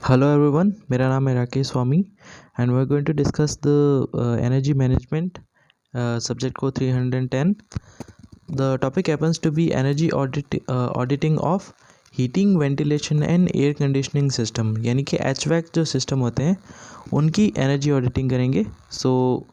Hello everyone, मेरा नाम है Rakesh Swami and we are going to discuss the energy management subject को 310. The topic happens to be energy auditing of heating, ventilation and air conditioning system, यानी कि एचवैक जो system होते हैं उनकी एनर्जी ऑडिटिंग करेंगे. सो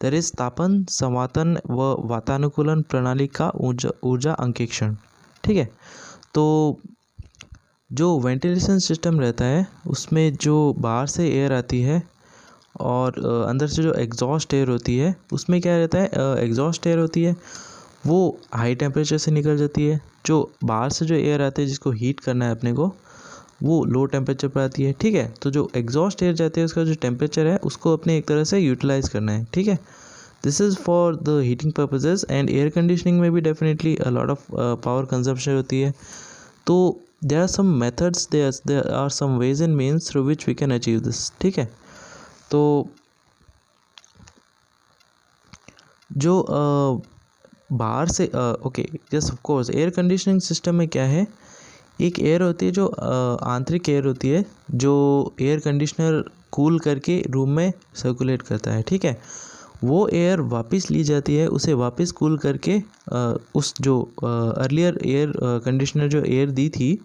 देयर इज तापन संवातन व वातानुकूलन प्रणाली का ऊर्जा अंकेक्षण. ठीक है, तो जो वेंटिलेशन सिस्टम रहता है उसमें जो बाहर से एयर आती है और अंदर से जो एग्जॉस्ट एयर होती है उसमें क्या रहता है, एग्जॉस्ट एयर होती है वो हाई टेम्परेचर से निकल जाती है. जो बाहर से जो एयर आती है जिसको हीट करना है अपने को वो लो टेम्परेचर पर आती है. ठीक है, तो जो एग्जॉस्ट एयर जाती है उसका जो टेम्परेचर है उसको अपने एक तरह से यूटिलाइज करना है. ठीक है, this is for the heating purposes and air conditioning में भी definitely a lot of power consumption होती है. तो there are some methods, there are some ways and means through which we can achieve this. ठीक है, तो जो बाहर से okay yes of course air conditioning system में क्या है, एक एयर होती है जो आंतरिक एयर होती है जो एयर कंडीशनर कूल करके रूम में सर्कुलेट करता है. ठीक है, वो एयर वापस ली जाती है, उसे वापस कूल करके उस जो अर्लियर एयर कंडीशनर जो एयर दी थी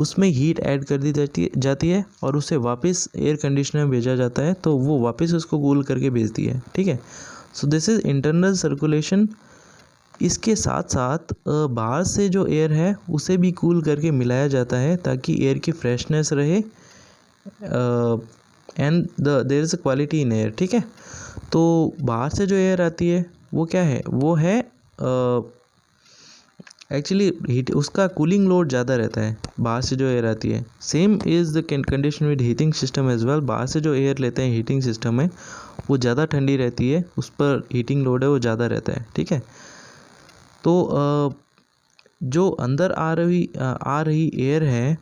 उसमें हीट ऐड कर दी जाती है और उसे वापस एयर कंडीशनर में भेजा जाता है, तो वो वापस उसको कूल करके भेजती है. ठीक है, so this is internal circulation. इसके साथ साथ बाहर से जो एयर है उसे भी कूल करके मिलाया जाता है ताकि एयर की फ्रेशनेस रहे and there is a quality in air. ठीक है, तो बाहर से जो एयर आती है वो क्या है, वो है एक्चुअली हीट, उसका कूलिंग लोड ज़्यादा रहता है बाहर से जो एयर आती है. Same is the condition with heating system as well. बाहर से जो एयर लेते हैं हीटिंग सिस्टम में वो ज़्यादा ठंडी रहती है, उस पर हीटिंग लोड है वो ज़्यादा रहता है. ठीक है, तो जो अंदर आ रही एयर है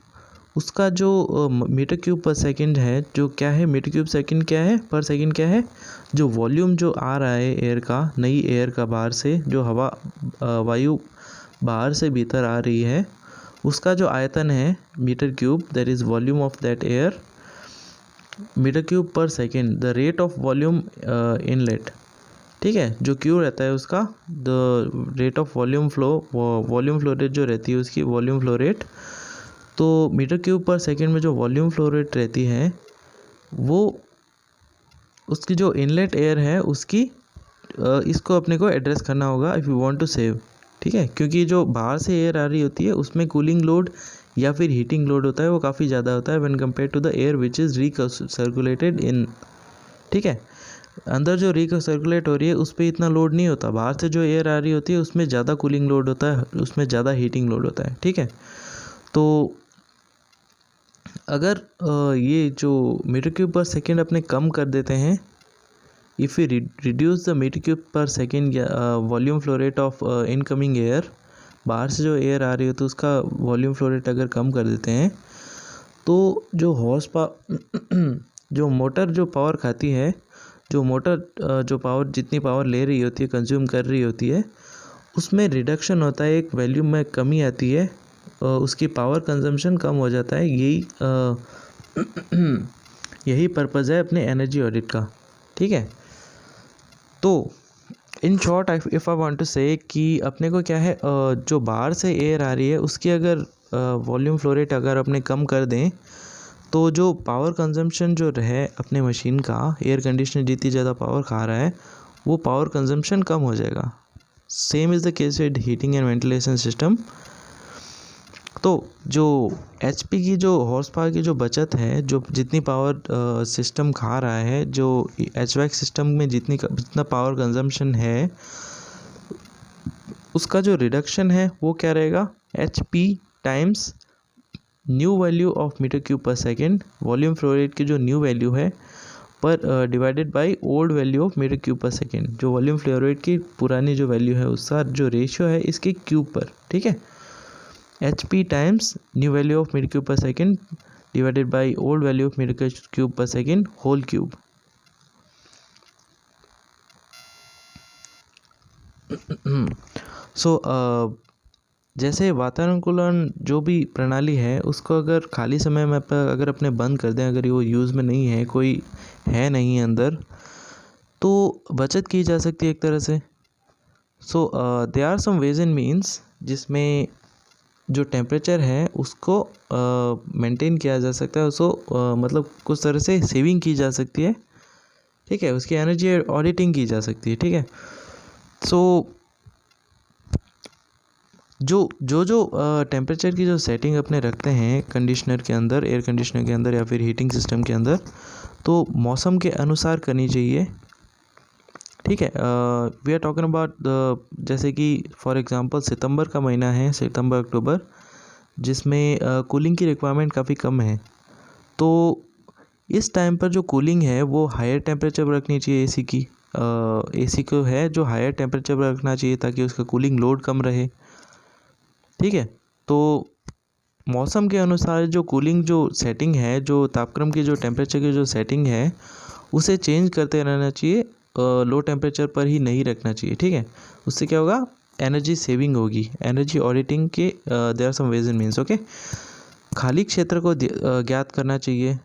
उसका जो मीटर क्यूब पर सेकंड है, जो क्या है मीटर क्यूब सेकंड क्या है, पर सेकंड क्या है, जो वॉल्यूम जो आ रहा है एयर का, नई एयर का बाहर से जो हवा वायु बाहर से भीतर आ रही है उसका जो आयतन है metre cube, that is volume of that air, metre cube per second. The rate of volume inlet. ठीक है, जो क्यू रहता है उसका the rate of volume flow rate जो रहती है उसकी वॉल्यूम फ्लो रेट. तो मीटर क्यूब पर सेकेंड में जो वॉल्यूम फ्लो रेट रहती है वो उसकी जो इनलेट एयर है उसकी इसको अपने को एड्रेस करना होगा if you want to save. ठीक है, क्योंकि जो बाहर से एयर आ रही होती है उसमें कूलिंग लोड या फिर हीटिंग लोड होता है वो काफ़ी ज़्यादा होता है when compare to the air which is recirculated in. ठीक है, अंदर जो रिसर्कुलेट हो रही है उस पर इतना लोड नहीं होता, बाहर से जो एयर आ रही होती है उसमें ज़्यादा कूलिंग लोड होता है, उसमें ज़्यादा हीटिंग लोड होता है. ठीक है, तो अगर ये जो मीटर क्यूब पर सेकेंड अपने कम कर देते हैं, if you reduce the metre cube per second volume flow rate of incoming air, बाहर से जो एयर आ रही हो तो उसका वॉल्यूम फ्लो रेट अगर कम कर देते हैं तो जो हॉर्स पावर जो मोटर जो पावर खाती है, जो मोटर जो पावर जितनी पावर ले रही होती है, कंज्यूम कर रही होती है, उसमें रिडक्शन होता है, एक वैल्यूम में कमी आती है, उसकी पावर कंजम्पशन कम हो जाता है. यही पर्पज़ है अपने एनर्जी ऑडिट का. ठीक है, तो in short if I want to say कि अपने को क्या है, जो बाहर से एयर आ रही है उसकी अगर वॉल्यूम फ्लो रेट अगर अपने कम कर दें तो जो पावर कंजम्पशन जो रहे अपने मशीन का, एयर कंडीशनर जितनी ज़्यादा पावर खा रहा है वो पावर कंजम्पशन कम हो जाएगा. Same is the case with heating and ventilation system. तो जो HP की जो हॉर्स पावर की जो बचत है, जो जितनी पावर सिस्टम खा रहा है, जो HVAC सिस्टम में जितना पावर कंजम्पशन है उसका जो रिडक्शन है वो क्या रहेगा, HP times new value of meter cube per second, volume flow rate की जो न्यू वैल्यू है पर divided by old value of meter cube per second, जो वॉल्यूम फ्लो रेट की पुरानी जो वैल्यू है उसका जो रेशियो है इसके क्यूब पर. ठीक है, HP times new value of meter cube per second divided by old value of meter cube per second whole cube. So जैसे वातानुकूलन जो भी प्रणाली है उसको अगर खाली समय में अगर अपने बंद कर दें, अगर वो यूज़ में नहीं है, कोई है नहीं अंदर, तो बचत की जा सकती है एक तरह से। So there are some ways and means जिसमें जो टेम्परेचर है उसको मेंटेन किया जा सकता है, उसको मतलब कुछ तरह से सेविंग की जा सकती है, ठीक है, उसकी एनर्जी ऑडिटिंग की जा सकती है, ठीक है। सो जो टेम्परेचर की जो सेटिंग अपने रखते हैं कंडीशनर के अंदर, एयर कंडीशनर के अंदर या फिर हीटिंग सिस्टम के अंदर, तो मौसम के अनुसार करनी चाहिए, ठीक है। वी आर टॉकिंग अबाउट जैसे कि फॉर एग्जांपल सितंबर का महीना है, सितंबर अक्टूबर, जिसमें कूलिंग की रिक्वायरमेंट काफ़ी कम है, तो इस टाइम पर जो कूलिंग है वो हायर टेम्परेचर पर रखनी चाहिए। एसी की एसी को है जो हायर टेम्परेचर पर रखना चाहिए ताकि उसका कूलिंग लोड कम रहे, ठीक है। तो मौसम के अनुसार जो कूलिंग जो सेटिंग है, जो तापक्रम की जो टेम्परेचर की जो सेटिंग है, उसे चेंज करते रहना चाहिए, लो टेम्परेचर पर ही नहीं रखना चाहिए, ठीक है। उससे क्या होगा, एनर्जी सेविंग होगी। एनर्जी ऑडिटिंग के there are some ways and means, okay. खाली क्षेत्र को ज्ञात करना चाहिए।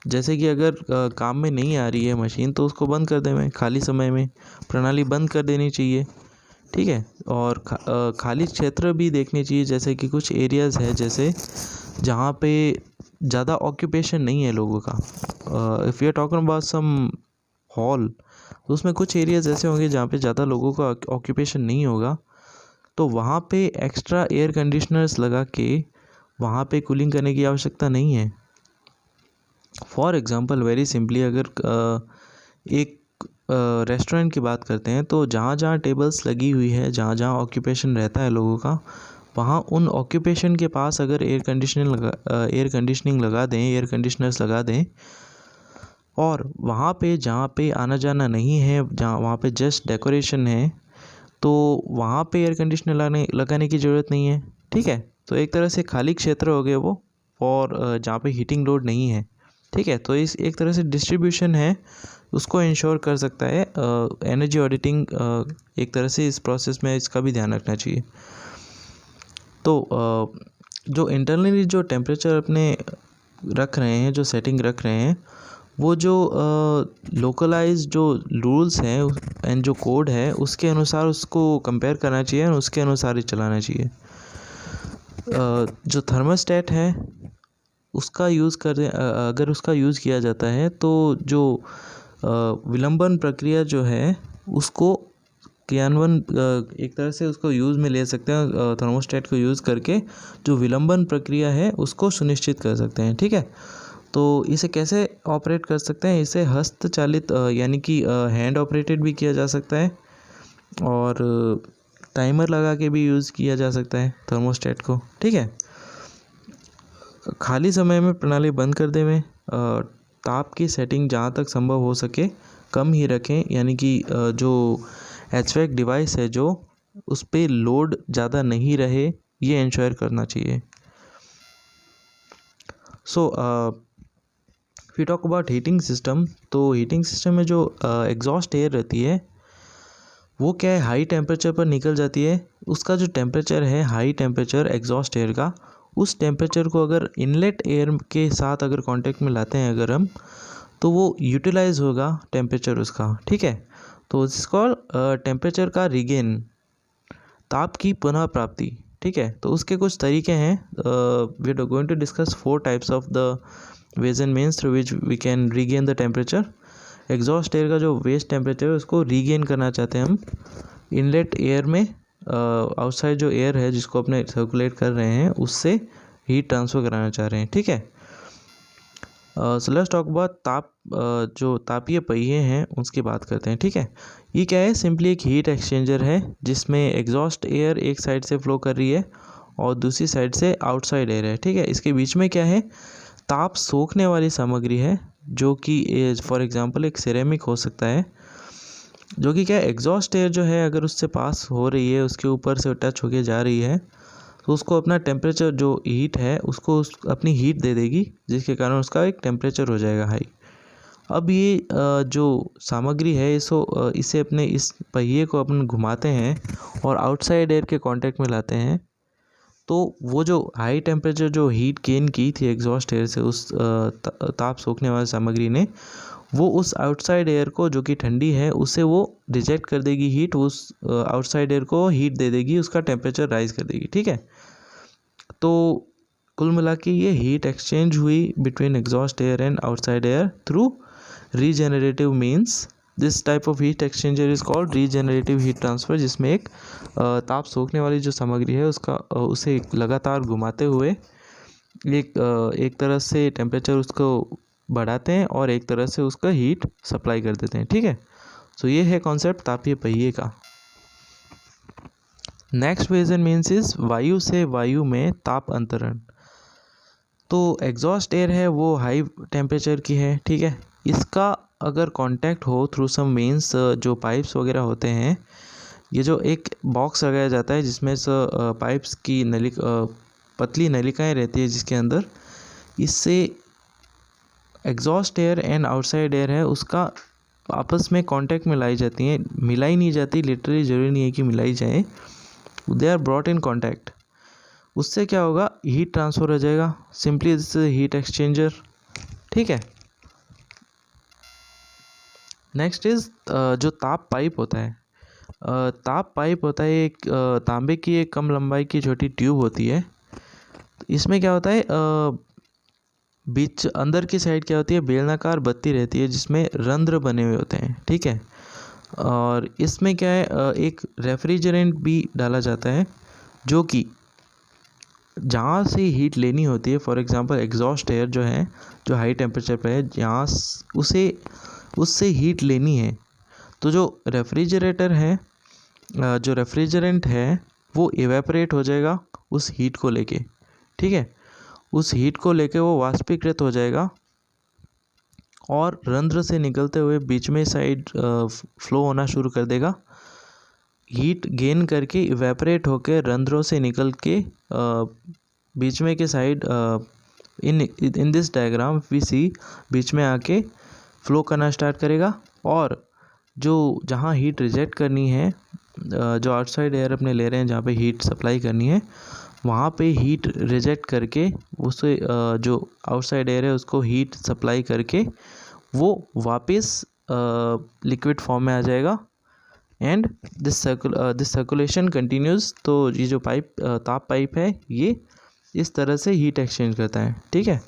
जैसे कि अगर काम में नहीं आ रही है मशीन तो उसको बंद कर दें, खाली समय में प्रणाली बंद कर देनी चाहिए, ठीक है। और खाली क्षेत्र भी देखने चाहिए, जैसे कि कुछ एरियाज़ है जैसे जहाँ पे ज़्यादा ऑक्यूपेशन नहीं है लोगों का। If you are talking about some hall, तो उसमें कुछ एरियाज़ ऐसे होंगे जहाँ पे ज़्यादा लोगों का ऑक्यूपेशन नहीं होगा, तो वहाँ पे एक्स्ट्रा एयर कंडीशनर्स लगा के वहाँ पे कूलिंग करने की आवश्यकता नहीं है। फॉर एग्ज़ाम्पल वेरी सिंपली, अगर एक रेस्टोरेंट की बात करते हैं, तो जहाँ जहाँ टेबल्स लगी हुई है, जहाँ जहाँ ऑक्यूपेशन रहता है लोगों का, वहाँ उन ऑक्यूपेशन के पास अगर एयर कंडीशनिंग लगा दें, एयर कंडीशनर्स लगा दें, और वहाँ पे जहाँ पे आना जाना नहीं है, जहाँ वहाँ पे जस्ट डेकोरेशन है, तो वहाँ पे एयर कंडीशनर लगाने की ज़रूरत नहीं है, ठीक है। तो एक तरह से खाली क्षेत्र हो गया वो, और जहाँ पे हीटिंग लोड नहीं है, ठीक है। तो इस एक तरह से डिस्ट्रीब्यूशन है उसको इंश्योर कर सकता है। एनर्जी ऑडिटिंग एक तरह से इस प्रोसेस में इसका भी ध्यान रखना चाहिए। तो जो इंटरनली जो टेम्परेचर अपने रख रहे हैं, जो सेटिंग रख रहे हैं, वो जो लोकलाइज जो रूल्स हैं एंड जो कोड है उसके अनुसार उसको कंपेयर करना चाहिए और उसके अनुसार ही चलाना चाहिए। जो थर्मोस्टेट है उसका यूज़ करें, अगर उसका यूज़ किया जाता है तो जो विलंबन प्रक्रिया जो है उसको क्रियान्वयन एक तरह से उसको यूज़ में ले सकते हैं। थर्मोस्टेट को यूज़ करके जो विलंबन प्रक्रिया है उसको सुनिश्चित कर सकते हैं, ठीक है। तो इसे कैसे ऑपरेट कर सकते हैं, इसे हस्तचालित यानी कि हैंड ऑपरेटेड भी किया जा सकता है, और टाइमर लगा के भी यूज़ किया जा सकता है थर्मोस्टेट को, ठीक है। खाली समय में प्रणाली बंद कर दें, ताप की सेटिंग जहाँ तक संभव हो सके कम ही रखें, यानी कि जो HVAC डिवाइस है जो उस पर लोड ज़्यादा नहीं रहे, ये इंश्योर करना चाहिए। So we talk about heating system, तो हीटिंग सिस्टम में जो एग्जॉस्ट एयर रहती है वो क्या है, हाई टेम्परेचर पर निकल जाती है। उसका जो टेम्परेचर है, हाई टेम्परेचर एग्जॉस्ट एयर का, उस टेम्परेचर को अगर इनलेट एयर के साथ अगर कांटेक्ट में लाते हैं अगर हम, तो वो यूटिलाइज होगा टेम्परेचर उसका, ठीक है। तो इट्स कॉल्ड टेम्परेचर का रीगेन, ताप की पुनः प्राप्ति, ठीक है। तो उसके कुछ तरीके हैं। We are going to discuss 4 types of the ways and means through which we can regain the temperature. Exhaust air का जो वेस्ट टेम्परेचर है उसको रीगेन करना चाहते हैं हम इनलेट एयर में, आउटसाइड जो एयर है जिसको अपने सर्कुलेट कर रहे हैं उससे हीट ट्रांसफ़र कराना चाह रहे हैं, ठीक है। सो लेट्स टॉक अबाउट ताप, जो तापीय पहिए हैं उसकी बात करते हैं, ठीक है। ये क्या है, सिंपली एक हीट एक्सचेंजर है जिसमें एग्जॉस्ट एयर एक साइड से फ्लो कर रही है और दूसरी साइड से आउटसाइड एयर है, ठीक है। इसके बीच में क्या है, ताप सोखने वाली सामग्री है, जो कि फॉर एग्जांपल एक सिरेमिक हो सकता है, जो कि क्या है, एग्जॉस्ट एयर जो है अगर उससे पास हो रही है, उसके ऊपर से टच होके जा रही है, तो उसको अपना टेम्परेचर जो हीट है उसको अपनी हीट दे देगी, जिसके कारण उसका एक टेम्परेचर हो जाएगा हाई। अब ये जो सामग्री है इसे अपने इस पहिए को अपन घुमाते हैं और आउटसाइड एयर के कांटेक्ट में लाते हैं, तो वो जो हाई टेम्परेचर जो हीट गेन की थी एग्जॉस्ट एयर से उस ताप सोखने वाली सामग्री ने, वो उस आउटसाइड एयर को जो कि ठंडी है उसे वो रिजेक्ट कर देगी हीट, उस आउटसाइड एयर को हीट दे देगी, उसका टेम्परेचर राइज कर देगी। ठीक है, तो कुल मिला के ये हीट एक्सचेंज हुई between exhaust air and outside air through regenerative means. This type of heat exchanger is called regenerative heat transfer, जिसमें एक ताप सोखने वाली जो सामग्री है उसे लगातार घुमाते हुए एक तरह से टेम्परेचर उसको बढ़ाते हैं और एक तरह से उसका हीट सप्लाई कर देते हैं। ठीक है, सो ये है कॉन्सेप्ट तापीय पहिए का। Next ways and means is वायु से वायु में ताप अंतरण। तो एग्जॉस्ट एयर है वो हाई टेम्परेचर की है। ठीक है, इसका अगर कांटेक्ट हो थ्रू सम मीन्स, जो पाइप्स वगैरह होते हैं, ये जो एक बॉक्स लगाया जाता है जिसमें से पाइप्स की पतली नलिकाएं रहती है जिसके अंदर, इससे exhaust air and outside air है उसका आपस में कांटेक्ट में लाई जाती हैं, मिलाई नहीं जाती, लिटरली ज़रूरी नहीं है कि मिलाई जाए, they are brought in contact. उससे क्या होगा, हीट ट्रांसफ़र हो जाएगा, सिंपली दिस हीट एक्सचेंजर। ठीक है, नेक्स्ट इज जो ताप पाइप होता है। ताप पाइप होता है एक तांबे की एक कम लंबाई की छोटी ट्यूब होती है। इसमें क्या होता है, बीच अंदर की साइड क्या होती है, बेलनाकार बत्ती रहती है जिसमें रंध्र बने हुए होते हैं। ठीक है, और इसमें क्या है, एक रेफ्रिजरेंट भी डाला जाता है जो कि जहाँ से हीट लेनी होती है, फॉर एग्जांपल एग्जॉस्ट एयर जो है जो हाई टेम्परेचर पे है, जहाँ उससे हीट लेनी है, तो जो रेफ्रिजरेटर है, जो रेफ्रिजरेंट है वो इवेपोरेट हो जाएगा उस हीट को लेके। ठीक है, उस हीट को लेके वो वाष्पीकृत हो जाएगा और रंध्र से निकलते हुए बीच में साइड फ्लो होना शुरू कर देगा, हीट गेन करके इवेपोरेट होकर रंध्रों से निकल के बीच में के side in this diagram we see बीच में आके फ्लो करना स्टार्ट करेगा, और जो जहाँ हीट रिजेक्ट करनी है, जो आउटसाइड एयर अपने ले रहे हैं जहाँ पे हीट सप्लाई करनी है, वहाँ पे हीट रिजेक्ट करके उसे जो आउटसाइड एयर है उसको हीट सप्लाई करके वो वापस लिक्विड फॉर्म में आ जाएगा, एंड दिस सर्कुलेशन कंटिन्यूज। तो ये जो ताप पाइप है ये इस तरह से हीट एक्सचेंज करता है। ठीक है,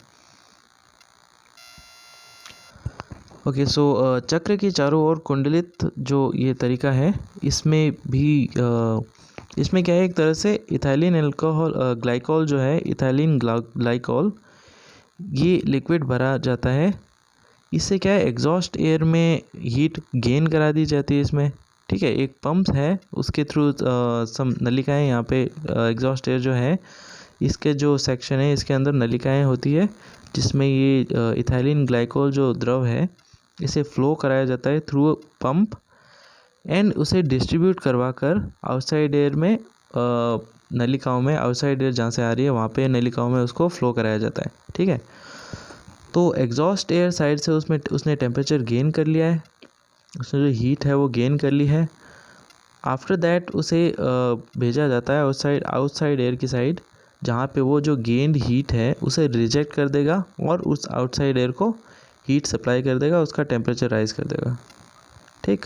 ओके, सो चक्र के चारों ओर कुंडलित जो ये तरीका है, इसमें क्या है, एक तरह से इथाइलिन अल्कोहल ग्लाइकॉल जो है, इथाइलिन ग्लाइकॉल, ये लिक्विड भरा जाता है। इससे क्या है, एग्जॉस्ट एयर में हीट गेन करा दी जाती है इसमें। ठीक है, एक पंप है उसके थ्रू सम नलिकाएं, यहाँ पे एग्जॉस्ट एयर जो है इसके जो सेक्शन है इसके अंदर नलिकाएं होती है जिसमें ये इथाइलिन ग्लाइकॉल जो द्रव है इसे फ्लो कराया जाता है थ्रू पंप, एंड उसे डिस्ट्रीब्यूट करवा कर आउटसाइड एयर में नलिकाओं में, आउटसाइड एयर जहाँ से आ रही है वहाँ पे नलिकाओं में उसको फ्लो कराया जाता है। ठीक है, तो एग्जॉस्ट एयर साइड से उसने टेम्परेचर गेन कर लिया है, उसने जो हीट है वो गेन कर ली है। आफ्टर दैट उसे भेजा जाता है आउटसाइड एयर की साइड, जहाँ पे वो जो गेंड हीट है उसे रिजेक्ट कर देगा और उस आउटसाइड एयर को हीट सप्लाई कर देगा, उसका टेम्परेचर राइज कर देगा। ठीक,